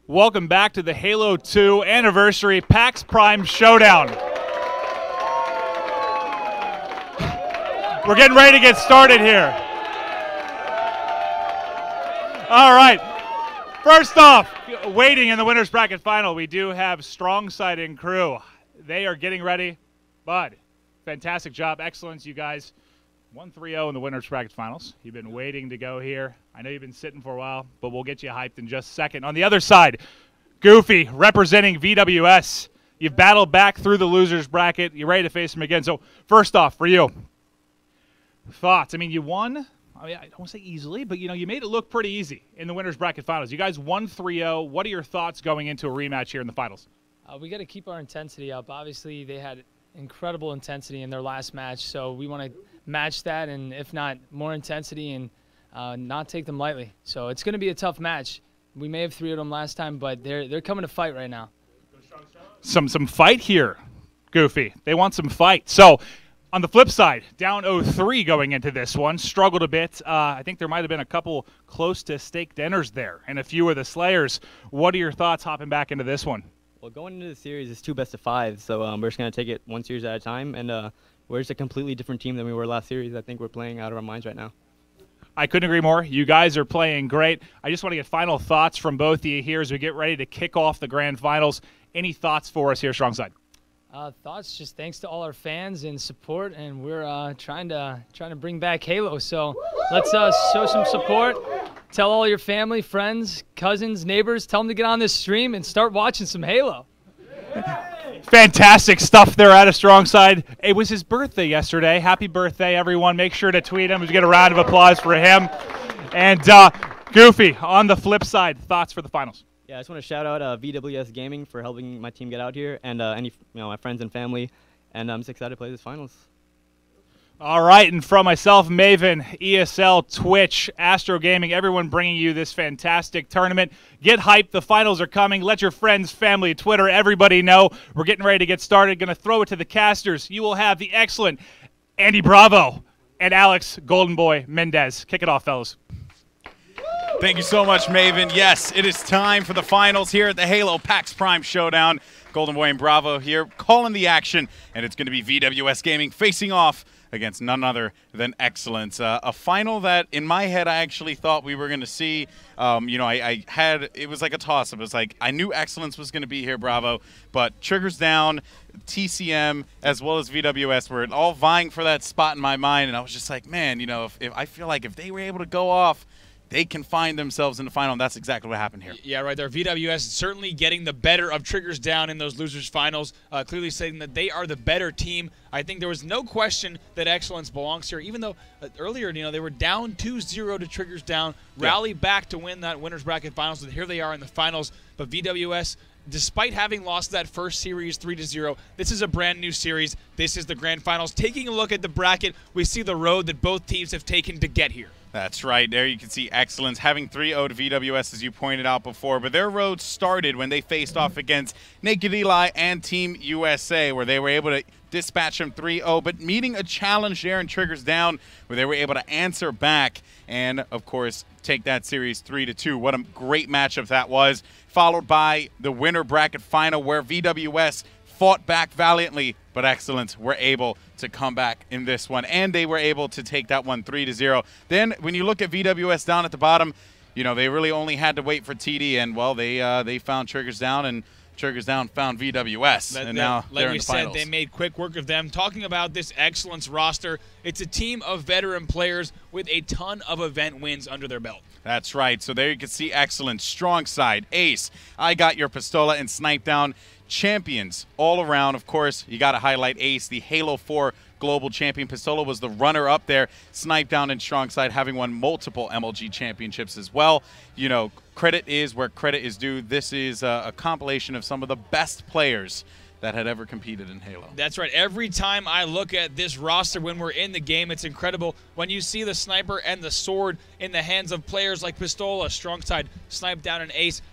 Welcome back to the Halo 2 Anniversary PAX Prime Showdown. We're getting ready to get started here. All right. First off, waiting in the winner's bracket final, we do have Strong Side and crew. They are getting ready. Bud, fantastic job. Excellence, you guys. 1-3-0 in the winner's bracket finals. You've been waiting to go here. I know you've been sitting for a while, but we'll get you hyped in just a second. On the other side, Goofy representing VWS. You've battled back through the loser's bracket. You're ready to face him again. So first off, for you, thoughts. I mean, you won. I mean, I don't want to say easily, but, you made it look pretty easy in the winner's bracket finals. You guys won 3-0. What are your thoughts going into a rematch here in the finals? We got to keep our intensity up. Obviously, they had incredible intensity in their last match, so we want to match that, and if not, more intensity, and not take them lightly. So it's going to be a tough match. We may have 3 of them last time, but they're coming to fight right now. Some fight here, Goofy. They want some fight. So on the flip side, down 0-3 going into this one, struggled a bit. I think there might have been a couple close to stake dinners there and a few of the Slayers. What are your thoughts hopping back into this one? Well, going into the series is 2 best-of-5, so we're just going to take it 1 series at a time, and we're just a completely different team than we were last series. I think we're playing out of our minds right now. I couldn't agree more. You guys are playing great. I just want to get final thoughts from both of you here as we get ready to kick off the grand finals. Any thoughts for us here, Strong Side? Thoughts, just thanks to all our fans and support, and we're trying to bring back Halo. So let's show some support. Tell all your family, friends, cousins, neighbors, tell them to get on this stream and start watching some Halo. Fantastic stuff there at a Strong Side. It was his birthday yesterday. Happy birthday, everyone. Make sure to tweet him. We get a round of applause for him. And Goofy, on the flip side, thoughts for the finals? Yeah, I just want to shout out VWS Gaming for helping my team get out here, and my friends and family, and I'm just excited to play this finals. All right, and from myself, Maven, ESL, Twitch, Astro Gaming, everyone bringing you this fantastic tournament. Get hyped. The finals are coming. Let your friends, family, Twitter, everybody know. We're getting ready to get started. Going to throw it to the casters. You will have the excellent Andy Bravo and Alex Golden Boy Mendez. Kick it off, fellas. Thank you so much, Maven. Yes, it is time for the finals here at the Halo PAX Prime Showdown. Golden Boy and Bravo here calling the action, and it's going to be VWS Gaming facing off against none other than Excellence. A final that, in my head, I actually thought we were going to see. It was like a toss-up. It was like, I knew Excellence was going to be here, Bravo, but Triggers Down, TCM, as well as VWS were all vying for that spot in my mind, and I was just like, man, if I feel like if they were able to go off, they can find themselves in the final, and that's exactly what happened here. Yeah, right there. VWS certainly getting the better of Triggers Down in those losers finals, clearly saying that they are the better team. I think there was no question that Excellence belongs here, even though earlier, they were down 2-0 to Triggers Down, rally back to win that winner's bracket finals, and here they are in the finals. But VWS, despite having lost that first series 3-0, this is a brand new series. This is the grand finals. Taking a look at the bracket, we see the road that both teams have taken to get here. That's right. There you can see Excellence having 3-0 to VWS, as you pointed out before. But their road started when they faced off against Naked Eli and Team USA, where they were able to dispatch them 3-0. But meeting a challenge there in Triggers Down, where they were able to answer back and, of course, take that series 3-2. What a great matchup that was. Followed by the winner bracket final, where VWS fought back valiantly, but Excellence were able to come back in this one, and they were able to take that one 3-0. Then when you look at VWS down at the bottom, they really only had to wait for TD, and well, they found Triggers Down, and Triggers Down found VWS, and now they're in the finals. Like we said, they made quick work of them. Talking about this Excellence roster, it's a team of veteran players with a ton of event wins under their belt. That's right. So there you can see Excellence, Strong Side, Ace, I Got Your Pistola, and Snipe Down. Champions all around. Of course, you got to highlight Ace, the Halo 4 global champion. Pistola was the runner-up there. Snipe Down and Strong Side having won multiple MLG championships as well. Credit is where credit is due. This is a compilation of some of the best players that had ever competed in Halo. That's right. Every time I look at this roster when we're in the game, it's incredible. When you see the sniper and the sword in the hands of players like Pistola, Strong Side, Snipe Down, and Ace,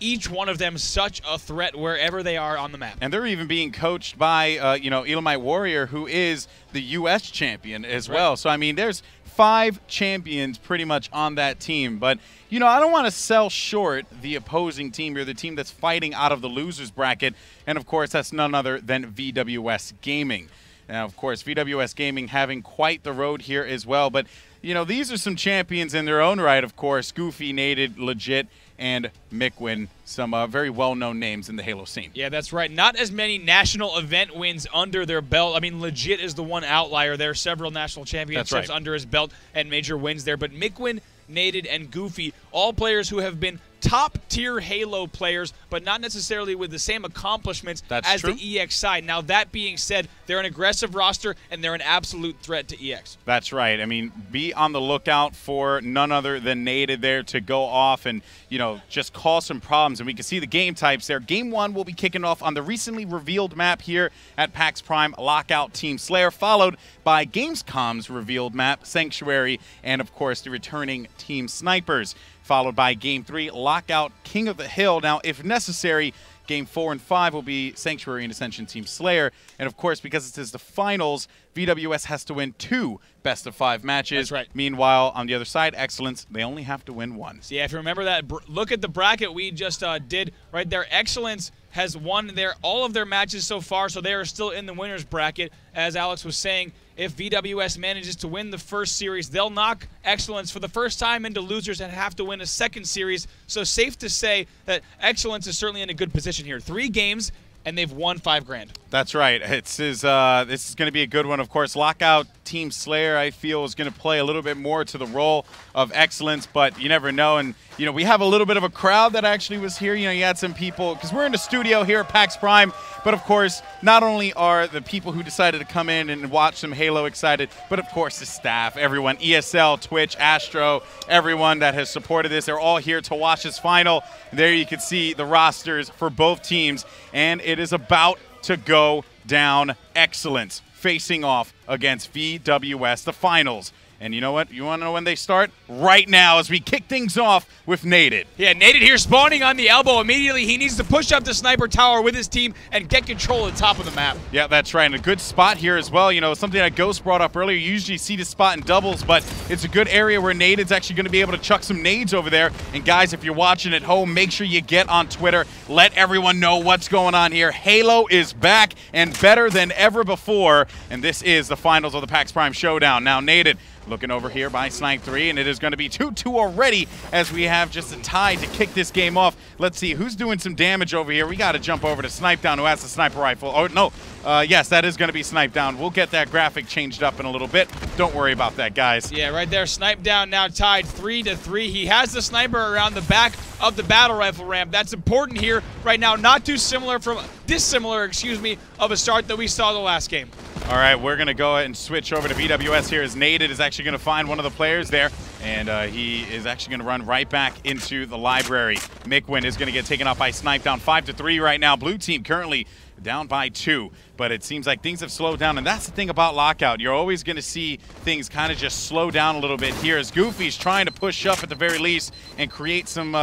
each one of them such a threat wherever they are on the map. And they're even being coached by, Elamite Warrior, who is the U.S. champion as well. So, I mean, there's 5 champions pretty much on that team. But, you know, I don't want to sell short the opposing team here, the team that's fighting out of the losers bracket. And, of course, that's none other than VWS Gaming. Now, of course, VWS Gaming having quite the road here as well. But, you know, these are some champions in their own right, of course. Goofy, Nated, Legit, and Mickwin, some very well-known names in the Halo scene. Yeah, that's right. Not as many national event wins under their belt. I mean, Legit is the one outlier. There are several national championships under his belt and major wins there. But Mickwin, Nated, and Goofy, all players who have been top-tier Halo players, but not necessarily with the same accomplishments as the EX side. Now, that being said, they're an aggressive roster, and they're an absolute threat to EX. That's right. I mean, be on the lookout for none other than Nated there to go off and, you know, just cause some problems. And we can see the game types there. Game 1 will be kicking off on the recently revealed map here at PAX Prime, Lockout Team Slayer, followed by Gamescom's revealed map, Sanctuary, and, of course, the returning Team Snipers, followed by Game 3, Lockout, King of the Hill. Now, if necessary, Game 4 and 5 will be Sanctuary and Ascension Team Slayer. And, of course, because this is the finals, VWS has to win 2 best-of-5 matches. That's right. Meanwhile, on the other side, Excellence, they only have to win 1. So, yeah, if you remember that, look at the bracket we just did right there. Excellence has won all of their matches so far, so they are still in the winner's bracket. As Alex was saying, if VWS manages to win the first series, they'll knock Excellence for the first time into losers and have to win a second series. So safe to say that Excellence is certainly in a good position here. 3 games, and they've won $5 grand. That's right. This is going to be a good one. Of course, Lockout Team Slayer, I feel, is going to play a little bit more to the role of Excellence, but you never know. And, you know, we have a little bit of a crowd that actually was here. You know, you had some people, because we're in the studio here at PAX Prime, but of course, not only are the people who decided to come in and watch some Halo excited, but of course the staff, everyone, ESL, Twitch, Astro, everyone that has supported this. They're all here to watch this final. There you can see the rosters for both teams, and it is about to go down. Excellence facing off against VWS, the finals. And you know what? You want to know when they start? Right now, as we kick things off with Nated. Yeah, Nated here spawning on the elbow immediately. He needs to push up the sniper tower with his team and get control of the top of the map. Yeah, that's right. And a good spot here as well. You know, something that Ghost brought up earlier. You usually see the spot in doubles, but it's a good area where Nated's actually going to be able to chuck some nades over there. And guys, if you're watching at home, make sure you get on Twitter. Let everyone know what's going on here. Halo is back and better than ever before. And this is the finals of the PAX Prime Showdown. Now, Nated looking over here by Snipe 3, and it is going to be 2-2 already as we have just a tie to kick this game off. Let's see who's doing some damage over here. We got to jump over to Snipe Down, who has the sniper rifle. Oh, no. Yes, that is going to be Snipe Down. We'll get that graphic changed up in a little bit. Don't worry about that, guys. Yeah, right there. Snipe Down now tied 3-3. He has the sniper around the back of the battle rifle ramp. That's important here right now. Not too dissimilar, of a start that we saw the last game. All right, we're going to go ahead and switch over to VWS here as Nated is actually going to find one of the players there, and he is actually going to run right back into the library. Mickwin is going to get taken off by Snipe Down 5-3 right now. Blue team currently down by 2, but it seems like things have slowed down, and that's the thing about Lockout. You're always going to see things kind of just slow down a little bit here as Goofy's trying to push up at the very least and create some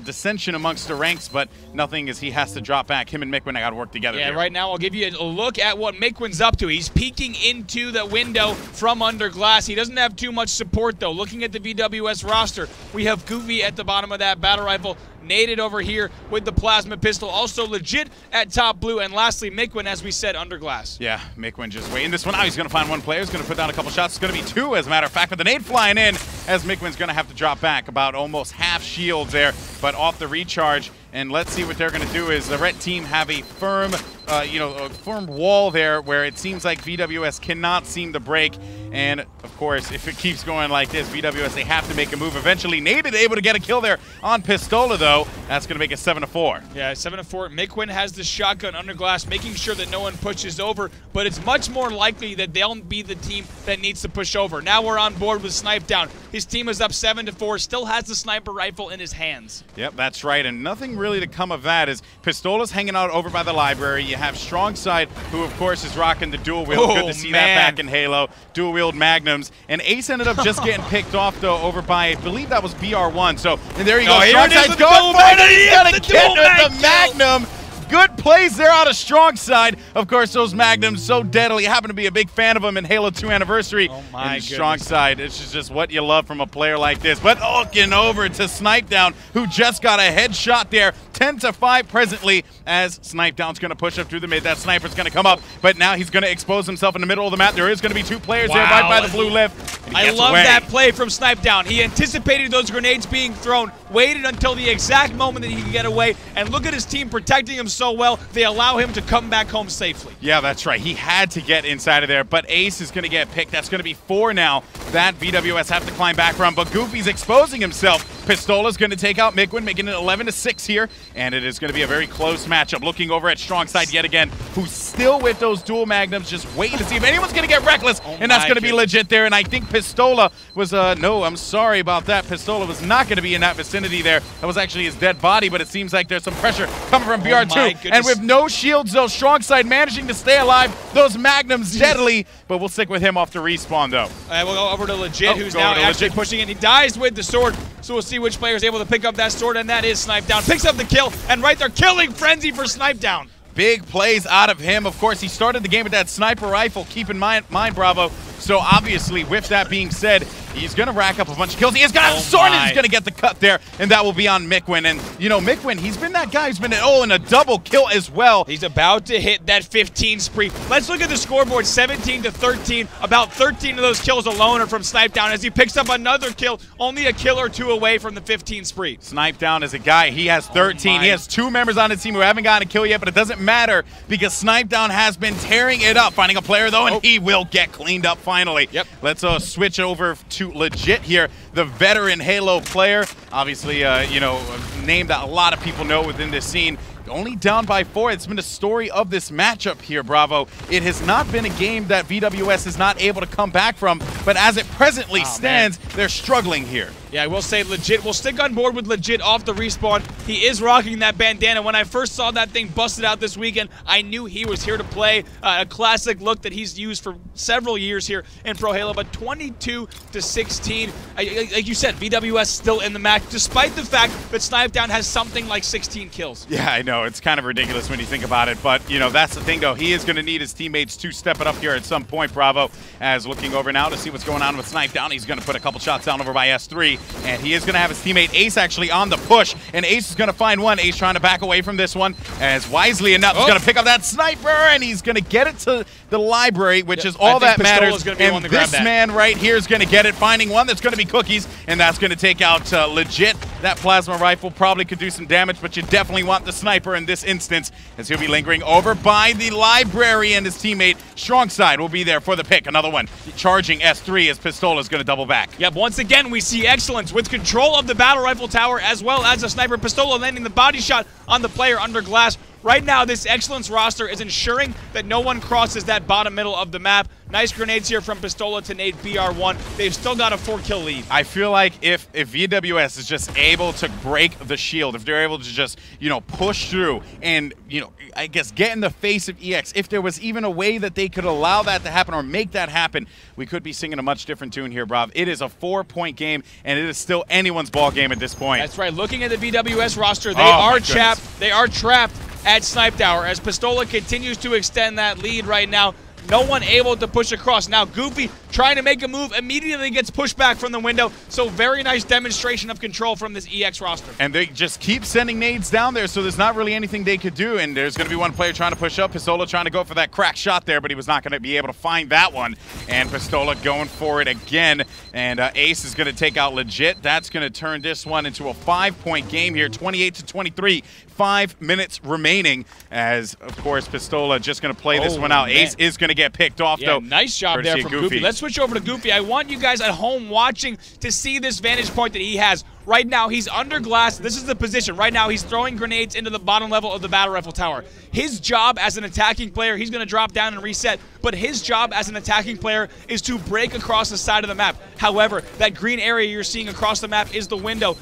dissension amongst the ranks, but nothing as he has to drop back. Him and Mickwin, I got to work together here. Right now I'll give you a look at what Mickwin's up to. He's peeking into the window from under glass. He doesn't have too much support, though. Looking at the VWS roster, we have Goofy at the bottom of that battle rifle, Nated over here with the plasma pistol, also Legit at top blue, and lastly Mickwin, as we said, under glass. Yeah, Mickwin just waiting this one out. He's going to find one player. He's going to put down a couple shots. It's going to be 2, as a matter of fact, with the nade flying in, as Mickwin's going to have to drop back about almost half shields there, but off the recharge. And let's see what they're going to do. Is the red team have a firm, a firm wall there where it seems like VWS cannot seem to break. And of course, if it keeps going like this, VWS, they have to make a move eventually. Nated able to get a kill there on Pistola, though. That's going to make it 7-4. Yeah, 7-4. Mickwin has the shotgun under glass, making sure that no one pushes over, but it's much more likely that they'll be the team that needs to push over. Now we're on board with Snipe Down. His team is up 7-4, still has the sniper rifle in his hands. Yep, that's right, and nothing really to come of that is Pistola's hanging out over by the library. You have Strongside, who of course is rocking the dual wield. Good to see that back in Halo. Dual wield magnums. And Ace ended up just getting picked off though over by, I believe that was BR1. So, and there you go. Strongside's going for it, and he's gonna get the magnum. good plays there out of strong side. Of course, those Magnums so deadly. I happen to be a big fan of them in Halo 2 Anniversary. Oh my and strong side, it's just what you love from a player like this. But looking over to Snipedown, who just got a headshot there. 10-5 presently, as Snipedown's going to push up through the mid. That sniper's going to come up, but now he's going to expose himself in the middle of the map. There is going to be 2 players there right by the blue lift. I love that play from Snipedown. He anticipated those grenades being thrown, waited until the exact moment that he could get away, and look at his team protecting him so well, they allow him to come back home safely. Yeah, that's right. He had to get inside of there, but Ace is going to get picked. That's going to be 4 now that VWS have to climb back from, but Goofy's exposing himself. Pistola's going to take out Migwin, making it 11-6 here, and it is going to be a very close matchup. Looking over at Strong Side yet again, who's still with those dual Magnums, just waiting to see if anyone's going to get reckless, and that's going to be legit there. And I think Pistola was, no, I'm sorry about that. Pistola was not going to be in that vicinity there. That was actually his dead body, but it seems like there's some pressure coming from BR2. And with no shields, though, Strong Side managing to stay alive. Those Magnums deadly, but we'll stick with him off the respawn, though. We'll go over to Legit, who's now actually pushing in. He dies with the sword, so we'll see which player is able to pick up that sword, and that is Snipedown. Picks up the kill, and right there, killing frenzy for Snipedown. Big plays out of him. Of course, he started the game with that sniper rifle. Keep in mind, Bravo. So obviously, with that being said, he's going to rack up a bunch of kills. He has got a sword, and he's going to get the cut there, and that will be on Migwin. And, you know, Migwin, he's been that guy who's been, in a double kill as well. He's about to hit that 15 spree. Let's look at the scoreboard, 17-13. About 13 of those kills alone are from Snipedown as he picks up another kill, only a kill or 2 away from the 15 spree. Snipedown is a guy, he has 13. He has 2 members on his team who haven't gotten a kill yet, but it doesn't matter because Snipedown has been tearing it up. Finding a player, though, and he will get cleaned up finally. Yep. Let's switch over to Legit here, the veteran Halo player. Obviously, you know, a name that a lot of people know within this scene. Only down by 4. It's been the story of this matchup here, Bravo. It has not been a game that VWS is not able to come back from, but as it presently stands, they're struggling here. Yeah, I will say Legit. We'll stick on board with Legit off the respawn. He is rocking that bandana. When I first saw that thing busted out this weekend, I knew he was here to play. A classic look that he's used for several years here in Pro Halo, but 22-16. Like you said, VWS still in the match, despite the fact that Snipedown has something like 16 kills. Yeah, I know. It's kind of ridiculous when you think about it, but, you know, that's the thing, though. He is going to need his teammates to step it up here at some point, Bravo. As looking over now to see what's going on with Snipedown, he's going to put a couple shots down over by S3. And he is going to have his teammate Ace actually on the push. And Ace is going to find one. Ace trying to back away from this one. As wisely enough, he's going to pick up that sniper. And he's going to get it to the library, which is all that matters. And this man right here is going to get it. Finding one that's going to be Cookies. And that's going to take out Legit. That plasma rifle probably could do some damage, but you definitely want the sniper in this instance, as he'll be lingering over by the library, and his teammate Strong Side will be there for the pick. Another one charging S3 as Pistola is going to double back. Yep, once again we see Excellence with control of the battle rifle tower as well as a sniper. Pistola landing the body shot on the player under glass. Right now, this Excellence roster is ensuring that no one crosses that bottom middle of the map. Nice grenades here from Pistola to nade BR1. They've still got a 4-kill lead. I feel like if VWS is just able to break the shield, if they're able to just, you know, push through and, you know, I guess get in the face of EX, if there was even a way that they could allow that to happen or make that happen, we could be singing a much different tune here, Brav. It is a 4-point game, and it is still anyone's ball game at this point. That's right. Looking at the VWS roster, they are trapped. They are trapped at Snipe Tower as Pistola continues to extend that lead right now. No one able to push across. Now Goofy trying to make a move, immediately gets pushed back from the window. So very nice demonstration of control from this EX roster. And they just keep sending nades down there, so there's not really anything they could do. And there's going to be one player trying to push up. Pistola trying to go for that crack shot there, but he was not going to be able to find that one. And Pistola going for it again. And Ace is going to take out Legit. That's going to turn this one into a 5-point game here, 28-23. 5 minutes remaining, as of course Pistola just going to play this one out. Man. Ace is going to get picked off, though. Nice job there from Goofy. Let's switch over to Goofy. I want you guys at home watching to see this vantage point that he has. Right now, he's under glass. This is the position. Right now, he's throwing grenades into the bottom level of the battle rifle tower. His job as an attacking player, he's going to drop down and reset, but his job as an attacking player is to break across the side of the map. However, that green area you're seeing across the map is the window.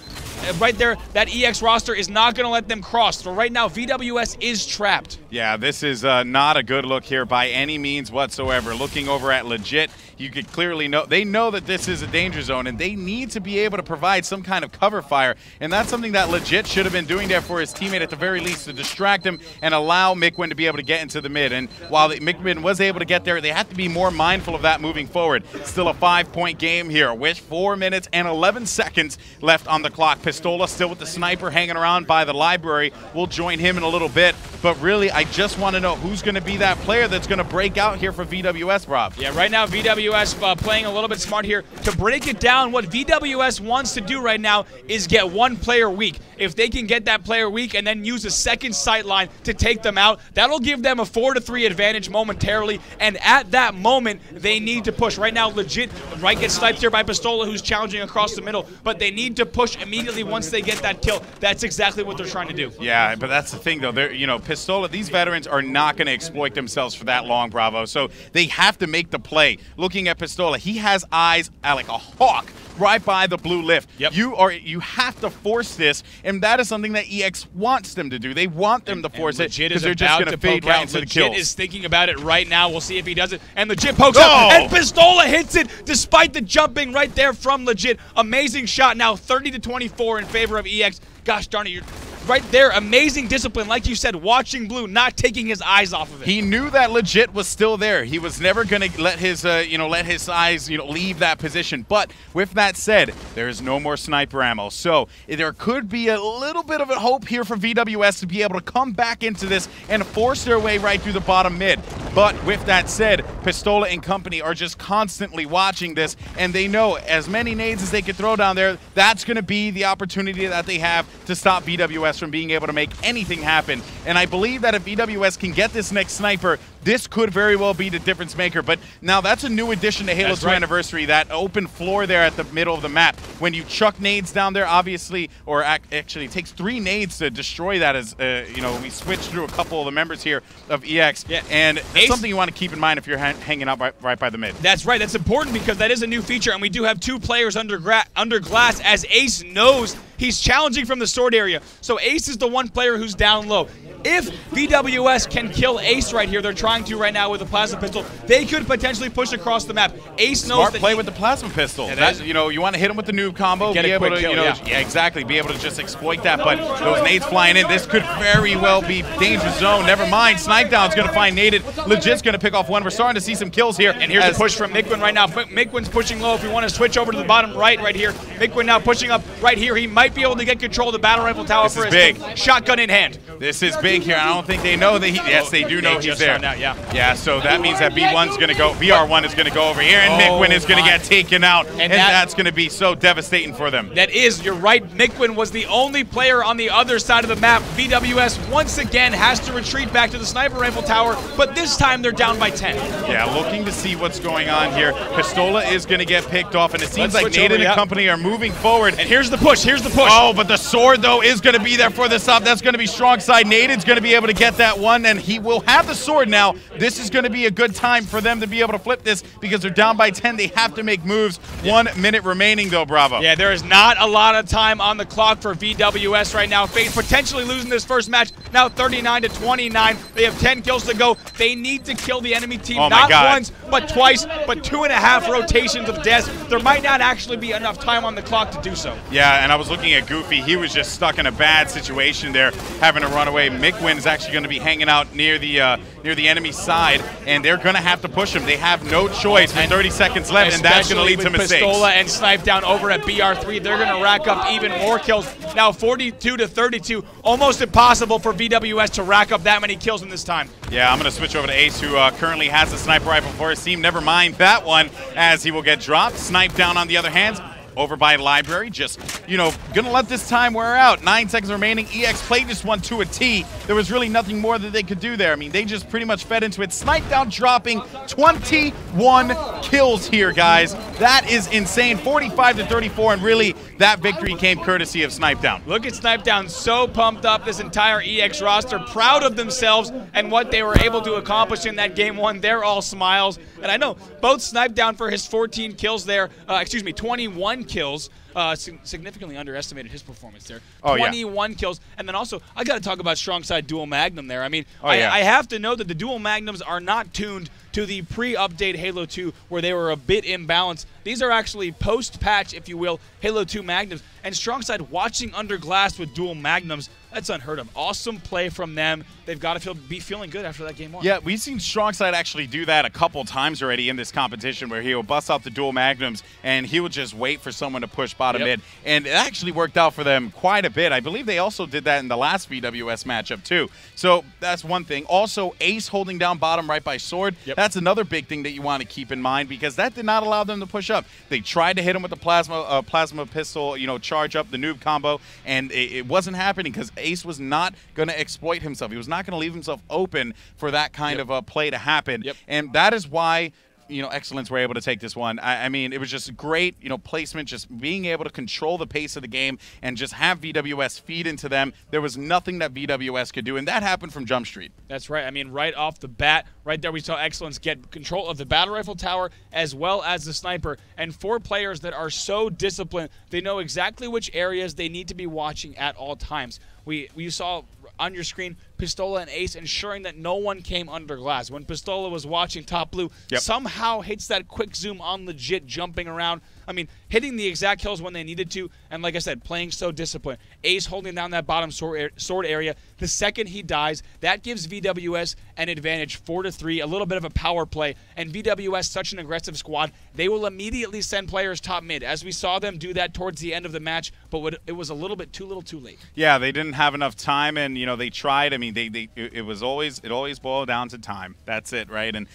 Right there, that EX roster is not going to let them cross. So right now, VWS is trapped. Yeah, this is not a good look here by any means whatsoever. Looking over at Legit, you could clearly know they know that this is a danger zone, and they need to be able to provide some kind of cover fire. And that's something that Legit should have been doing there for his teammate at the very least, to distract him and allow Mikwin to be able to get into the mid. And while Mikwin was able to get there, they have to be more mindful of that moving forward. Still a 5-point game here with 4 minutes and 11 seconds left on the clock. Pistola still with the sniper hanging around by the library. We'll join him in a little bit. But really, I just want to know who's going to be that player that's going to break out here for VWS, Rob. Yeah, right now VWS playing a little bit smart here. To break it down, what VWS wants to do right now is get one player weak. If they can get that player weak and then use a second sight line to take them out, that'll give them a 4-3 advantage momentarily. And at that moment, they need to push. Right now, Legit right gets sniped here by Pistola, who's challenging across the middle. But they need to push immediately once they get that kill. That's exactly what they're trying to do. Yeah, but that's the thing, though. They're, you know, Pistola, these veterans are not going to exploit themselves for that long, Bravo. So they have to make the play. Looking at Pistola, he has eyes like a hawk right by the blue lift. Yep. You have to force this, and that is something that EX wants them to do. They want them to force it because they're just going to fade right into the kills. Legit is thinking about it right now. We'll see if he does it. And Legit pokes up, and Pistola hits it despite the jumping right there from Legit. Amazing shot now, 30-24 in favor of EX. Gosh darn it, you're right there. Amazing discipline, like you said, watching blue, not taking his eyes off of it. He knew that Legit was still there. He was never going to let his, let his eyes, leave that position. But with that said, there is no more sniper ammo. So there could be a little bit of a hope here for VWS to be able to come back into this and force their way right through the bottom mid. But with that said, Pistola and company are just constantly watching this, and they know as many nades as they can throw down there, that's going to be the opportunity that they have to stop VWS from being able to make anything happen. And I believe that if VWS can get this next sniper, this could very well be the difference maker. But now that's a new addition to Halo 2 Anniversary, that open floor there at the middle of the map. When you chuck nades down there, obviously, or actually it takes 3 nades to destroy that, as we switched through a couple of the members here of EX. Yeah. And it's something you want to keep in mind if you're hanging out right by the mid. That's right. That's important because that is a new feature, and we do have 2 players under glass, as Ace knows he's challenging from the sword area. So Ace is the one player who's down low. If VWS can kill Ace right here, they're trying to right now with a plasma pistol, they could potentially push across the map. Ace knows that play with the plasma pistol. Yeah, you want to hit him with the noob combo, get be a able quick to, kill, yeah, exactly, be able to just exploit that. But those nades flying in, this could very well be danger zone. Never mind, Snipe Down's going to find naded. Legit's going to pick off one. We're starting to see some kills here. And here's the push from Mikwin right now. Mikwin's pushing low. If we want to switch over to the bottom right here, Mikwin now pushing up right here. He might be able to get control of the battle rifle tower for his big shotgun in hand. This is big here. I don't think they know that yes, they do know he's there. Out, yeah, so that means that B1's going to go, BR1 is going to go over here, and Mikwin is going to get taken out, and that's going to be so devastating for them. That is, you're right. Mikwin was the only player on the other side of the map. VWS once again has to retreat back to the sniper rifle tower, but this time they're down by 10. Yeah, looking to see what's going on here. Pistola is going to get picked off, and it seems like Naden and company are moving forward. And here's the push. Oh, but the sword, though, is going to be there for the stop. That's going to be strong side. Naden's going to be able to get that one, and he will have the sword now. This is going to be a good time for them to be able to flip this because they're down by 10. They have to make moves. 1 minute remaining, though, Bravo. Yeah, there is not a lot of time on the clock for VWS right now. FaZe potentially losing this first match, now 39-29. They have 10 kills to go. They need to kill the enemy team, not once, but twice, but 2.5 rotations of deaths. There might not actually be enough time on the clock to do so. Yeah, and I was looking at Goofy. He was just stuck in a bad situation there, having to run away. Mikwin is actually going to be hanging out near the enemy side, and they're going to have to push him. They have no choice with 30 seconds left, and that's going to lead to mistakes. Pistola and Snipe Down over at BR3, they're going to rack up even more kills. Now 42-32, almost impossible for VWS to rack up that many kills in this time. Yeah, I'm going to switch over to Ace, who currently has a sniper rifle for his team. Never mind that one, as he will get dropped. Snipe Down, on the other hand, over by library, just, gonna let this time wear out. 9 seconds remaining. EX played this one to a T. There was really nothing more that they could do there. I mean, they just pretty much fed into it. Snipe Down dropping 21 kills here, guys. That is insane. 45-34, and really, that victory came courtesy of Snipe Down. Look at Snipe Down, so pumped up, this entire EX roster, proud of themselves and what they were able to accomplish in that game 1. They're all smiles. And I know both Snipe Down for his 14 kills there, 21 kills. significantly underestimated his performance there. Oh, 21 kills. And then also, I got to talk about strong side dual magnum there. I mean, I have to know that the dual magnums are not tuned to the pre-update Halo 2 where they were a bit imbalanced. These are actually post-patch, if you will, Halo 2 magnums. And Strongside watching under glass with dual magnums, that's unheard of. Awesome play from them. They've got to be feeling good after that game 1. Yeah, we've seen Strongside actually do that a couple times already in this competition where he'll bust out the dual magnums and he will just wait for someone to push bottom mid. And it actually worked out for them quite a bit. I believe they also did that in the last VWS matchup too. So that's one thing. Also, Ace holding down bottom right by Sword. That's another big thing that you want to keep in mind because that did not allow them to push up. They tried to hit him with the plasma pistol, charge up the noob combo, and it wasn't happening because Ace was not going to exploit himself. He was not going to leave himself open for that kind of a play to happen. And that is why Excellence were able to take this one. I mean, it was just great, placement, just being able to control the pace of the game and just have VWS feed into them. There was nothing that VWS could do, and that happened from Jump Street. That's right. I mean, right off the bat, right there we saw Excellence get control of the battle rifle tower as well as the sniper, and 4 players that are so disciplined, they know exactly which areas they need to be watching at all times. We saw on your screen Pistola and Ace ensuring that no one came under glass. When Pistola was watching top blue, somehow hits that quick zoom on legit, jumping around. I mean, hitting the exact kills when they needed to, and like I said, playing so disciplined. Ace holding down that bottom sword area. The second he dies, that gives VWS an advantage 4-3, a little bit of a power play, and VWS, such an aggressive squad, they will immediately send players top mid, as we saw them do that towards the end of the match, but it was a little bit too late. Yeah, they didn't have enough time, and they tried. I mean, it always boiled down to time. That's it, right? And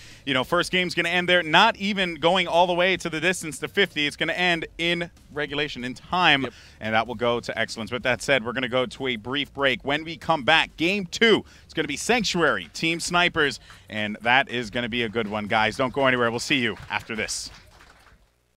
first game's going to end there, not even going all the way to the distance to 50. It's going to end in regulation, in time, and that will go to Excellence. With that said, we're going to go to a brief break. When we come back, game 2, it's going to be Sanctuary, Team Snipers, and that is going to be a good one, guys. Don't go anywhere. We'll see you after this.